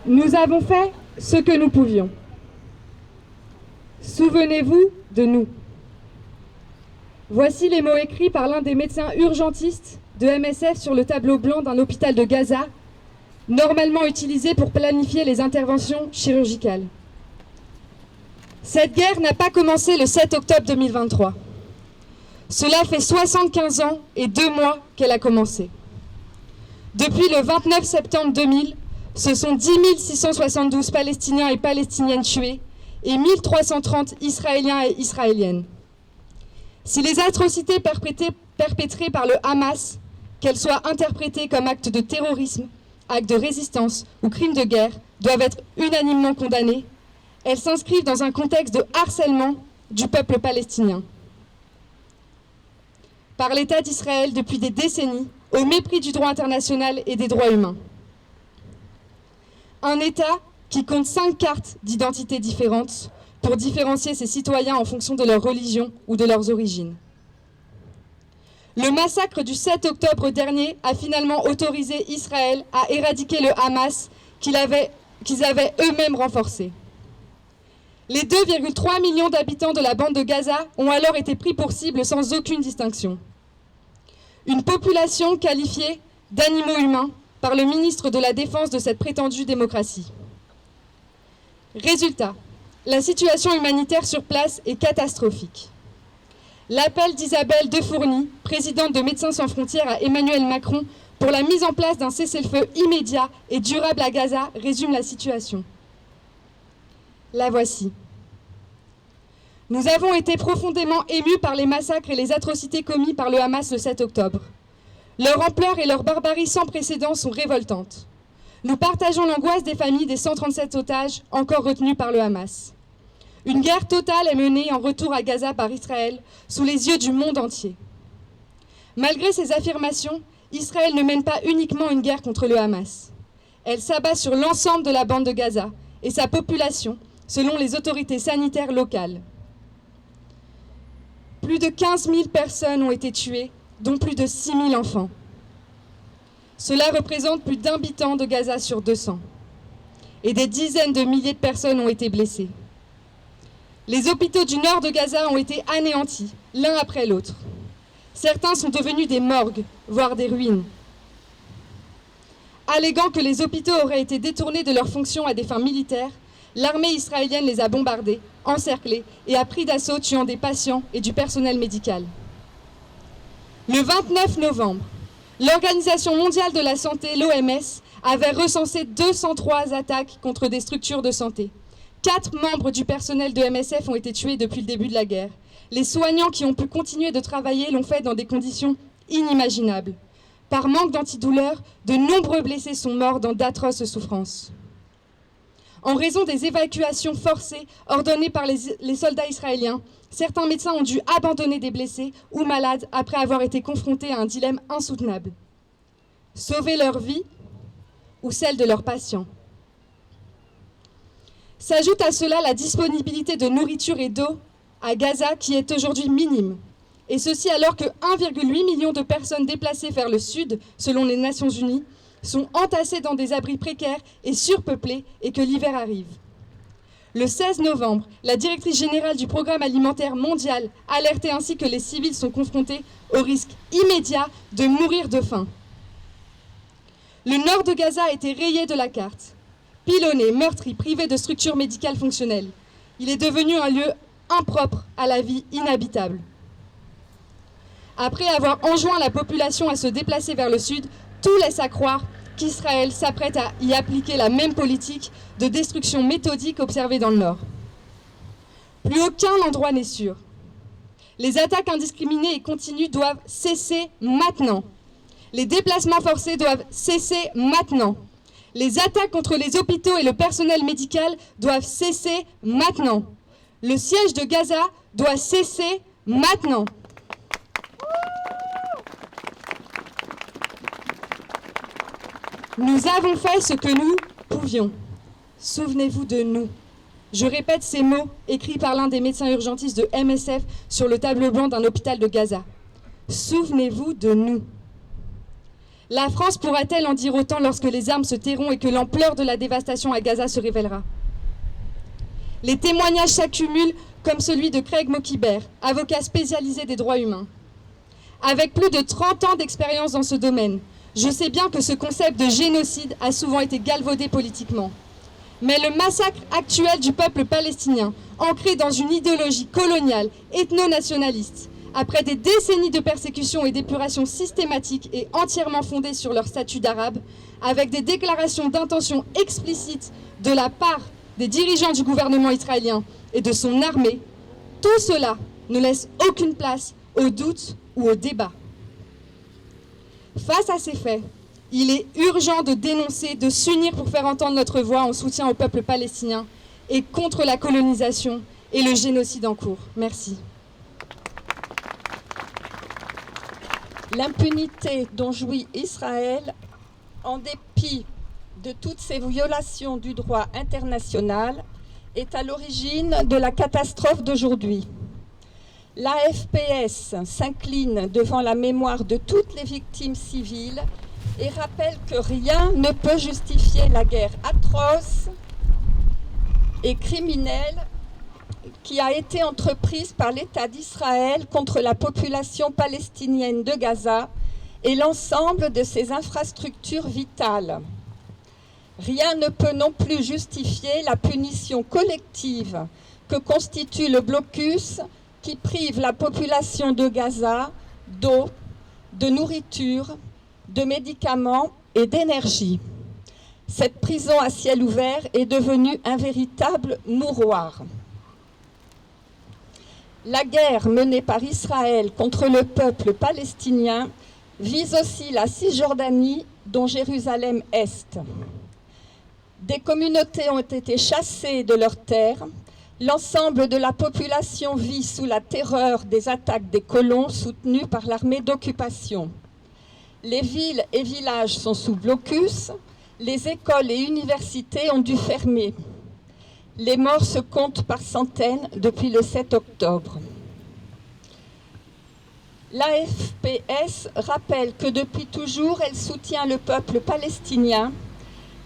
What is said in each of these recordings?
Nous avons fait ce que nous pouvions. Souvenez-vous de nous. Voici les mots écrits par l'un des médecins urgentistes de MSF sur le tableau blanc d'un hôpital de Gaza, normalement utilisé pour planifier les interventions chirurgicales. Cette guerre n'a pas commencé le 7 octobre 2023. Cela fait 75 ans et 2 mois qu'elle a commencé. Depuis le 29 septembre 2000, ce sont 10 672 Palestiniens et Palestiniennes tués et 1330 Israéliens et Israéliennes. Si les atrocités perpétrées par le Hamas, qu'elles soient interprétées comme actes de terrorisme, actes de résistance ou crimes de guerre, doivent être unanimement condamnées, elles s'inscrivent dans un contexte de harcèlement du peuple palestinien par l'État d'Israël depuis des décennies, au mépris du droit international et des droits humains. Un État qui compte 5 cartes d'identité différentes pour différencier ses citoyens en fonction de leur religion ou de leurs origines. Le massacre du 7 octobre dernier a finalement autorisé Israël à éradiquer le Hamas qu'ils avaient eux-mêmes renforcé. Les 2,3 millions d'habitants de la bande de Gaza ont alors été pris pour cible sans aucune distinction. Une population qualifiée d'animaux humains par le ministre de la Défense de cette prétendue démocratie. Résultat, la situation humanitaire sur place est catastrophique. L'appel d'Isabelle Defourny, présidente de Médecins sans frontières, à Emmanuel Macron pour la mise en place d'un cessez-le-feu immédiat et durable à Gaza résume la situation. La voici. Nous avons été profondément émus par les massacres et les atrocités commis par le Hamas le 7 octobre. Leur ampleur et leur barbarie sans précédent sont révoltantes. Nous partageons l'angoisse des familles des 137 otages encore retenus par le Hamas. Une guerre totale est menée en retour à Gaza par Israël sous les yeux du monde entier. Malgré ces affirmations, Israël ne mène pas uniquement une guerre contre le Hamas. Elle s'abat sur l'ensemble de la bande de Gaza et sa population, selon les autorités sanitaires locales. Plus de 15 000 personnes ont été tuées, dont plus de 6 000 enfants. Cela représente plus d'1 habitant de Gaza sur 200. Et des dizaines de milliers de personnes ont été blessées. Les hôpitaux du nord de Gaza ont été anéantis, l'un après l'autre. Certains sont devenus des morgues, voire des ruines. Alléguant que les hôpitaux auraient été détournés de leurs fonctions à des fins militaires, l'armée israélienne les a bombardés, encerclés et a pris d'assaut, tuant des patients et du personnel médical. Le 29 novembre, l'Organisation mondiale de la santé, l'OMS, avait recensé 203 attaques contre des structures de santé. 4 membres du personnel de MSF ont été tués depuis le début de la guerre. Les soignants qui ont pu continuer de travailler l'ont fait dans des conditions inimaginables. Par manque d'antidouleurs, de nombreux blessés sont morts dans d'atroces souffrances. En raison des évacuations forcées ordonnées par les soldats israéliens, certains médecins ont dû abandonner des blessés ou malades après avoir été confrontés à un dilemme insoutenable. Sauver leur vie ou celle de leurs patients. S'ajoute à cela la disponibilité de nourriture et d'eau à Gaza qui est aujourd'hui minime. Et ceci alors que 1,8 million de personnes déplacées vers le sud, selon les Nations Unies, sont entassées dans des abris précaires et surpeuplés et que l'hiver arrive. Le 16 novembre, la directrice générale du Programme alimentaire mondial alertait ainsi que les civils sont confrontés au risque immédiat de mourir de faim. Le nord de Gaza a été rayé de la carte. Pilonné, meurtri, privé de structures médicales fonctionnelles. Il est devenu un lieu impropre à la vie, inhabitable. Après avoir enjoint la population à se déplacer vers le sud, tout laisse à croire qu'Israël s'apprête à y appliquer la même politique de destruction méthodique observée dans le nord. Plus aucun endroit n'est sûr. Les attaques indiscriminées et continues doivent cesser maintenant. Les déplacements forcés doivent cesser maintenant. Les attaques contre les hôpitaux et le personnel médical doivent cesser maintenant. Le siège de Gaza doit cesser maintenant. Nous avons fait ce que nous pouvions. Souvenez-vous de nous. Je répète ces mots écrits par l'un des médecins urgentistes de MSF sur le tableau blanc d'un hôpital de Gaza. Souvenez-vous de nous. La France pourra-t-elle en dire autant lorsque les armes se tairont et que l'ampleur de la dévastation à Gaza se révélera? Les témoignages s'accumulent comme celui de Craig Mokhiber, avocat spécialisé des droits humains. Avec plus de 30 ans d'expérience dans ce domaine, je sais bien que ce concept de génocide a souvent été galvaudé politiquement. Mais le massacre actuel du peuple palestinien, ancré dans une idéologie coloniale, ethno-nationaliste, après des décennies de persécutions et d'épuration systématiques et entièrement fondées sur leur statut d'arabe, avec des déclarations d'intention explicites de la part des dirigeants du gouvernement israélien et de son armée, tout cela ne laisse aucune place au doute ou au débat. Face à ces faits, il est urgent de dénoncer, de s'unir pour faire entendre notre voix en soutien au peuple palestinien et contre la colonisation et le génocide en cours. Merci. L'impunité dont jouit Israël, en dépit de toutes ces violations du droit international, est à l'origine de la catastrophe d'aujourd'hui. L'AFPS s'incline devant la mémoire de toutes les victimes civiles et rappelle que rien ne peut justifier la guerre atroce et criminelle qui a été entreprise par l'État d'Israël contre la population palestinienne de Gaza et l'ensemble de ses infrastructures vitales. Rien ne peut non plus justifier la punition collective que constitue le blocus qui prive la population de Gaza d'eau, de nourriture, de médicaments et d'énergie. Cette prison à ciel ouvert est devenue un véritable mouroir. La guerre menée par Israël contre le peuple palestinien vise aussi la Cisjordanie, dont Jérusalem-Est. Des communautés ont été chassées de leurs terres. L'ensemble de la population vit sous la terreur des attaques des colons soutenus par l'armée d'occupation. Les villes et villages sont sous blocus. Les écoles et universités ont dû fermer. Les morts se comptent par centaines depuis le 7 octobre. L'AFPS rappelle que depuis toujours, elle soutient le peuple palestinien,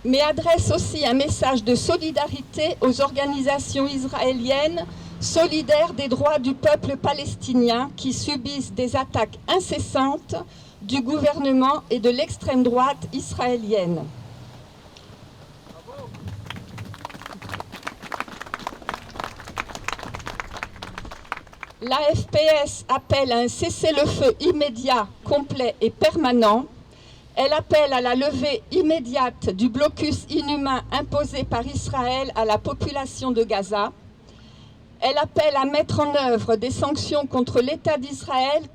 mais adresse aussi un message de solidarité aux organisations israéliennes solidaires des droits du peuple palestinien qui subissent des attaques incessantes du gouvernement et de l'extrême droite israélienne. L'AFPS appelle à un cessez-le-feu immédiat, complet et permanent. Elle appelle à la levée immédiate du blocus inhumain imposé par Israël à la population de Gaza. Elle appelle à mettre en œuvre des sanctions contre l'État d'Israël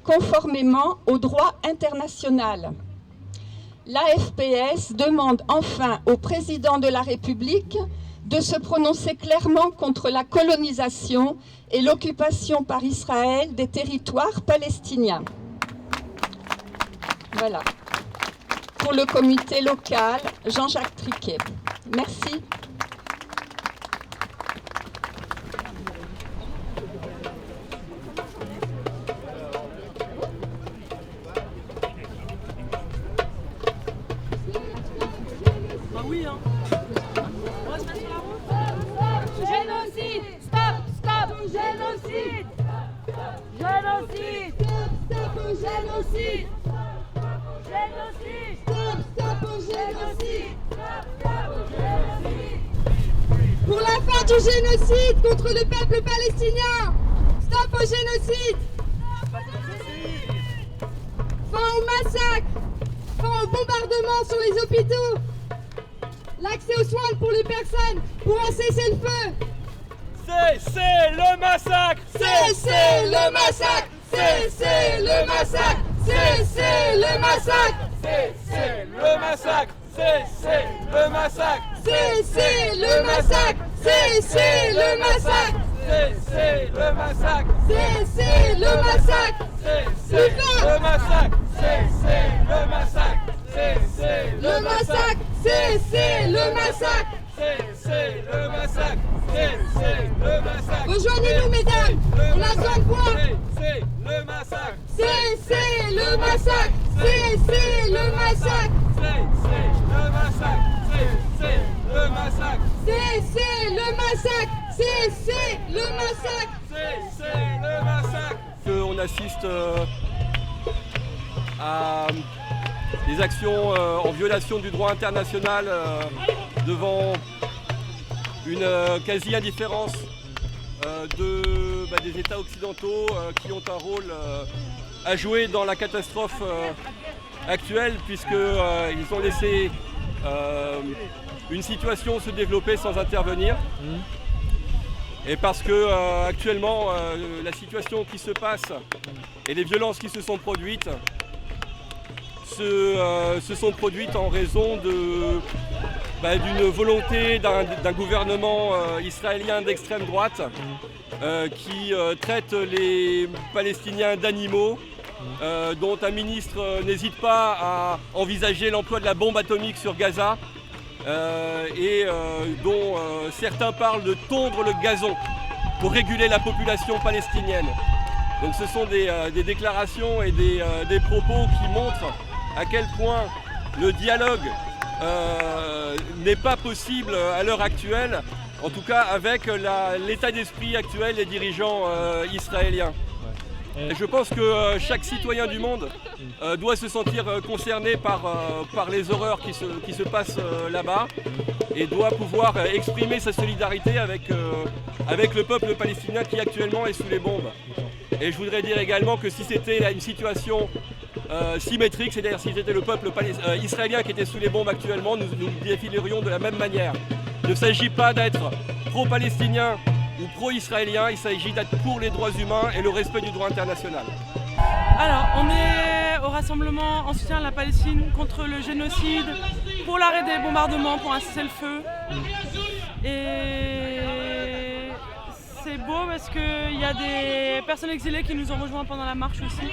conformément au droit international. L'AFPS demande enfin au président de la République de se prononcer clairement contre la colonisation et l'occupation par Israël des territoires palestiniens. Voilà. Pour le comité local, Jean-Jacques Triquet. Merci. Bah oui, hein. On va se mettre sur la route. Génocide. Stop, stop, génocide. Génocide. Stop au génocide. Génocide. Stop au génocide. Stop au génocide. Pour la fin du génocide contre le peuple palestinien. Stop au génocide. Fin au massacre. Fin au bombardement sur les hôpitaux. L'accès aux soins pour les personnes pour un cessez-le-feu. Cessez le massacre. Cessez le massacre. Cessez le massacre. Cessez le massacre. Cessez le massacre. Cessez le massacre. Cessez le massacre. Cessez le massacre! Cessez le massacre! Cessez le massacre! Cessez le massacre! Cessez le massacre! Cessez Le massacre! Cessez le massacre! Cessez le massacre! Cessez le massacre! Rejoignez-nous, mesdames! On a besoin de voix! Cessez le massacre! Cessez le massacre! Cessez le massacre! Cessez le massacre! Cessez le massacre! Cessez le massacre! Cessez le massacre! Cessez le massacre! On assiste à des actions en violation du droit international devant une quasi-indifférence des États occidentaux qui ont un rôle à jouer dans la catastrophe actuelle puisqu'ils ont laissé une situation se développer sans intervenir. Et parce que actuellement la situation qui se passe et les violences qui se sont produites se sont produites en raison d'une volonté d'un gouvernement israélien d'extrême droite qui traite les Palestiniens d'animaux, dont un ministre n'hésite pas à envisager l'emploi de la bombe atomique sur Gaza. Dont certains parlent de tondre le gazon pour réguler la population palestinienne. Donc ce sont des déclarations et des propos qui montrent à quel point le dialogue n'est pas possible à l'heure actuelle, en tout cas avec l'état d'esprit actuel des dirigeants israéliens. Et je pense que chaque citoyen du monde doit se sentir concerné par les horreurs qui se passent là-bas et doit pouvoir exprimer sa solidarité avec le peuple palestinien qui actuellement est sous les bombes. Et je voudrais dire également que si c'était une situation symétrique, c'est-à-dire si c'était le peuple israélien qui était sous les bombes actuellement, nous défilerions de la même manière. Il ne s'agit pas d'être pro-palestinien ou pro-israélien, il s'agit d'être pour les droits humains et le respect du droit international. Alors, on est au rassemblement en soutien à la Palestine contre le génocide, pour l'arrêt des bombardements, pour un cessez-le-feu. Et c'est beau parce qu'il y a des personnes exilées qui nous ont rejoints pendant la marche aussi.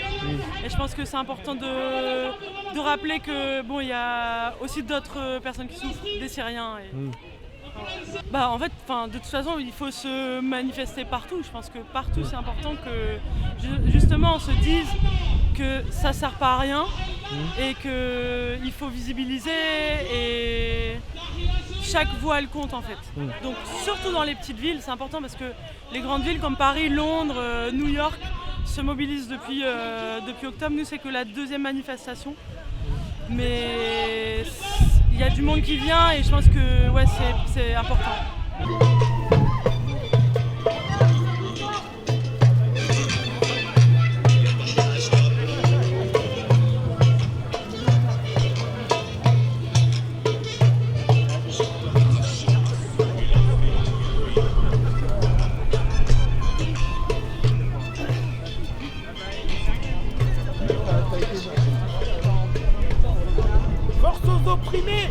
Et je pense que c'est important de rappeler que il y a aussi d'autres personnes qui souffrent, des Syriens. En fait, de toute façon, il faut se manifester partout. Je pense que partout, c'est important que justement on se dise que ça ne sert pas à rien et qu'il faut visibiliser et chaque voix elle compte en fait. Donc surtout dans les petites villes, c'est important parce que les grandes villes comme Paris, Londres, New York se mobilisent depuis octobre. Nous, c'est que la deuxième manifestation. Mais il y a du monde qui vient et je pense que c'est important. Force aux opprimés!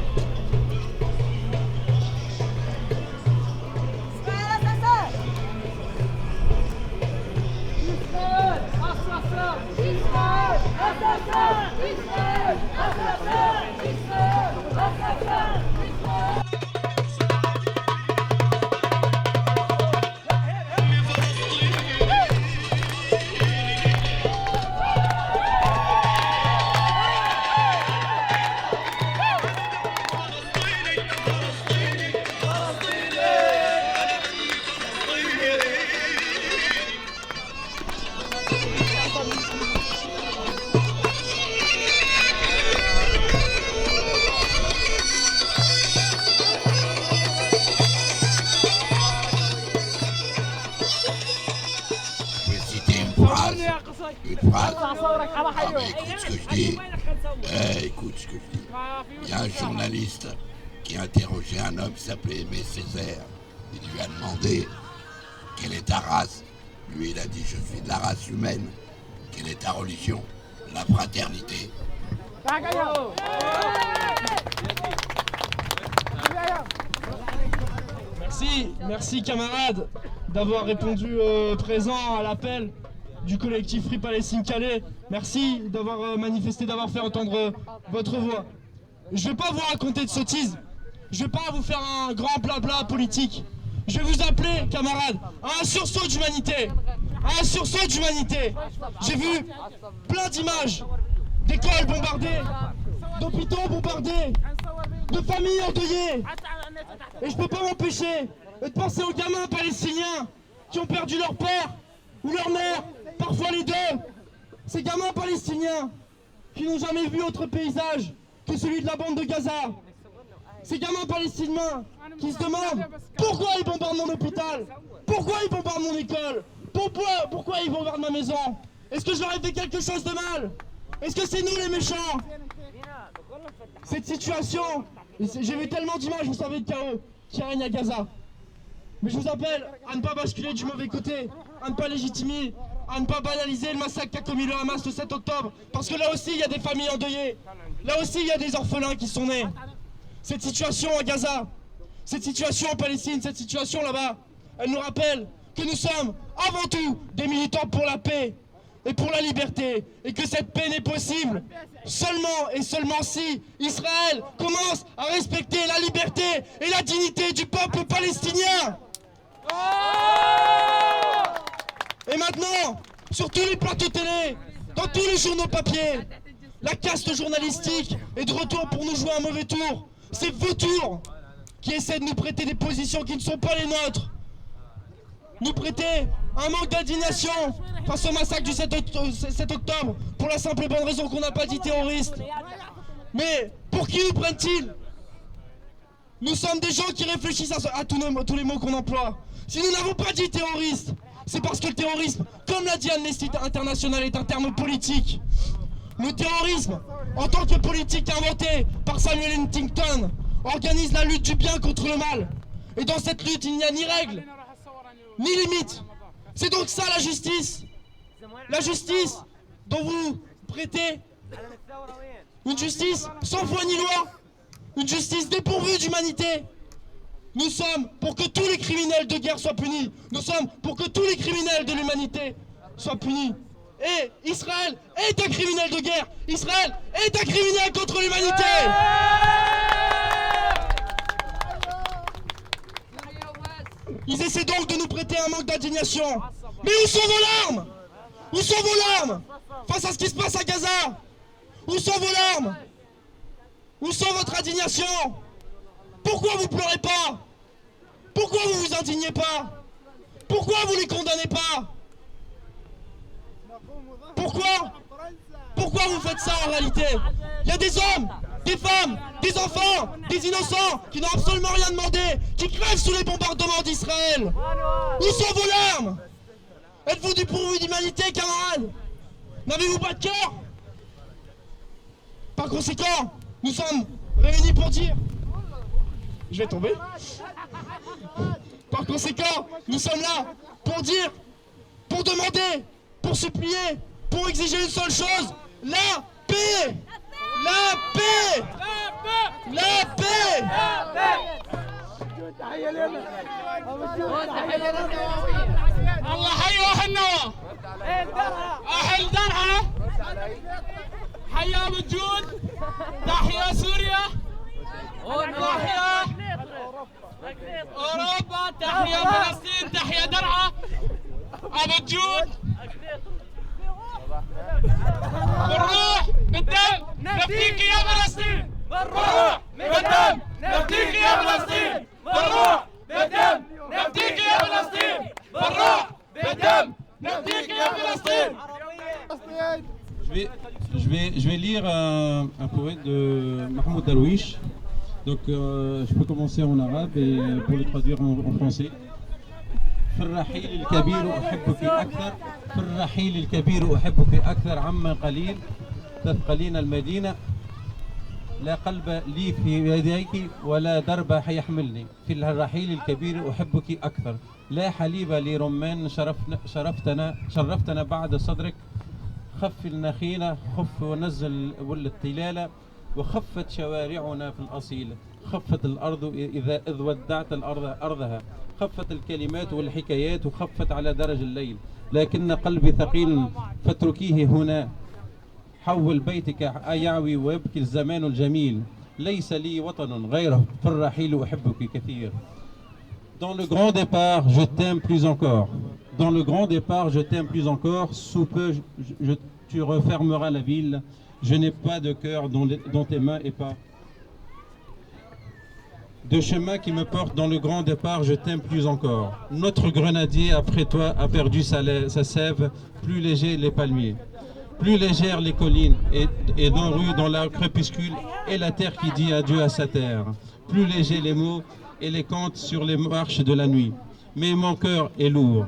Une phrase. Mais écoute ce que je dis. Écoute ce que je dis. Il y a un journaliste qui a interrogé un homme qui s'appelait Aimé Césaire. Il lui a demandé quelle est ta race. Lui, il a dit je suis de la race humaine. Quelle est ta religion? La fraternité. Merci camarades d'avoir répondu présent à l'appel du collectif Free Palestine Calais. Merci d'avoir manifesté, d'avoir fait entendre votre voix. Je ne vais pas vous raconter de sottises, je ne vais pas vous faire un grand blabla politique. Je vais vous appeler, camarades, à un sursaut d'humanité. À un sursaut d'humanité. J'ai vu plein d'images d'écoles bombardées, d'hôpitaux bombardés, de familles endeuillées. Et je peux pas m'empêcher de penser aux gamins palestiniens qui ont perdu leur père ou leur mère, parfois les deux. Ces gamins palestiniens qui n'ont jamais vu autre paysage que celui de la bande de Gaza. Ces gamins palestiniens qui se demandent pourquoi ils bombardent mon hôpital, pourquoi ils bombardent mon école, pourquoi ils bombardent ma maison. Est-ce que je leur ai fait quelque chose de mal? Est-ce que c'est nous les méchants? Cette situation, j'ai vu tellement d'images, vous savez, de chaos qui règne à Gaza. Mais je vous appelle à ne pas basculer du mauvais côté, à ne pas légitimer, à ne pas banaliser le massacre qu'a commis le Hamas le 7 octobre. Parce que là aussi, il y a des familles endeuillées. Là aussi, il y a des orphelins qui sont nés. Cette situation à Gaza, cette situation en Palestine, cette situation là-bas, elle nous rappelle que nous sommes avant tout des militants pour la paix et pour la liberté, et que cette paix n'est possible seulement et seulement si Israël commence à respecter la liberté et la dignité du peuple palestinien. Et maintenant, sur tous les plateaux télé, dans tous les journaux papier, la caste journalistique est de retour pour nous jouer un mauvais tour. Ces vautours qui essaient de nous prêter des positions qui ne sont pas les nôtres, nous prêter un manque d'indignation face au massacre du 7 octobre pour la simple et bonne raison qu'on n'a pas dit terroriste. Mais pour qui nous prennent-ils? Nous sommes des gens qui réfléchissent à tous les mots qu'on emploie. Si nous n'avons pas dit terroriste, c'est parce que le terrorisme, comme l'a dit Amnesty International, est un terme politique. Le terrorisme, en tant que politique inventée par Samuel Huntington, organise la lutte du bien contre le mal. Et dans cette lutte, il n'y a ni règles, ni limites. C'est donc ça la justice. La justice dont vous prêtez. Une justice sans foi ni loi. Une justice dépourvue d'humanité. Nous sommes pour que tous les criminels de guerre soient punis. Nous sommes pour que tous les criminels de l'humanité soient punis. Et Israël est un criminel de guerre. Israël est un criminel contre l'humanité. Ils essaient donc de nous prêter un manque d'indignation. Mais où sont vos larmes? Où sont vos larmes face à ce qui se passe à Gaza? Où sont vos larmes? Où sont votre indignation? Pourquoi vous pleurez pas? Pourquoi vous vous indignez pas? Pourquoi vous les condamnez pas? Pourquoi vous faites ça en réalité? Il y a des hommes, des femmes, des enfants, des innocents qui n'ont absolument rien demandé, qui crèvent sous les bombardements d'Israël. Où sont vos larmes? Êtes-vous dépourvus d'humanité, camarades? N'avez-vous pas de cœur? Par conséquent, nous sommes réunis pour dire... Je vais tomber. Par conséquent, nous sommes là pour dire, pour demander, pour supplier, pour exiger une seule chose, la paix! La paix! La paix! الله حي وهالنوى أهل درعا حيا بالجود تحيا سوريا تحيا أوروبا تحيا فلسطين تحيا درعا أبو الجود بالروح بالدم نفديك يا فلسطين بالروح بالدم نفديك يا فلسطين بالروح بالدم نفديك يا فلسطين بالروح بالدم نفديك يا فلسطين. Je vais lire un poème de Mahmoud Darwish. Donc je peux commencer en arabe et pour le traduire en français. في الرحيل الكبير أحبك أكثر في الرحيل الكبير أحبك أكثر عما قليل تثقلين المدينة لا قلب لي في يديك ولا درب يحملني في الرحيل الكبير أحبك أكثر لا حليب لرمان شرفتنا بعد صدرك خف النخيلة خف ونزل الطلالة وخفت شوارعنا في الأصيل خفت الأرض إذ ودعت الأرض أرضها، خفت الكلمات والحكايات وخفت على درج الليل، لكن قلبي ثقيل فاتركيه هنا. حول بيتك يعوي ويبكي الزمان الجميل، ليس لي وطن غيره في الرحيل أحبك كثير. Dans le grand départ, je t'aime plus encore. Dans le grand départ, je t'aime plus encore. Sous peu, tu refermeras la ville. Je n'ai pas de cœur dans tes mains et pas de chemin qui me porte. Dans le grand départ, je t'aime plus encore. Notre grenadier, après toi, a perdu sa sève. Plus léger les palmiers, plus légères les collines, et dans rue, dans la crépuscule, et la terre qui dit adieu à sa terre. Plus légers les mots et les contes sur les marches de la nuit. Mais mon cœur est lourd.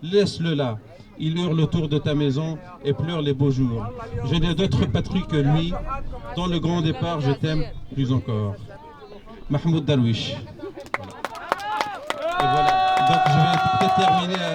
Laisse-le là. Il hurle autour de ta maison et pleure les beaux jours. Je n'ai d'autre patrie que lui. Dans le grand départ, je t'aime plus encore. Mahmoud Darwish. Et voilà. Donc je vais peut-être terminer.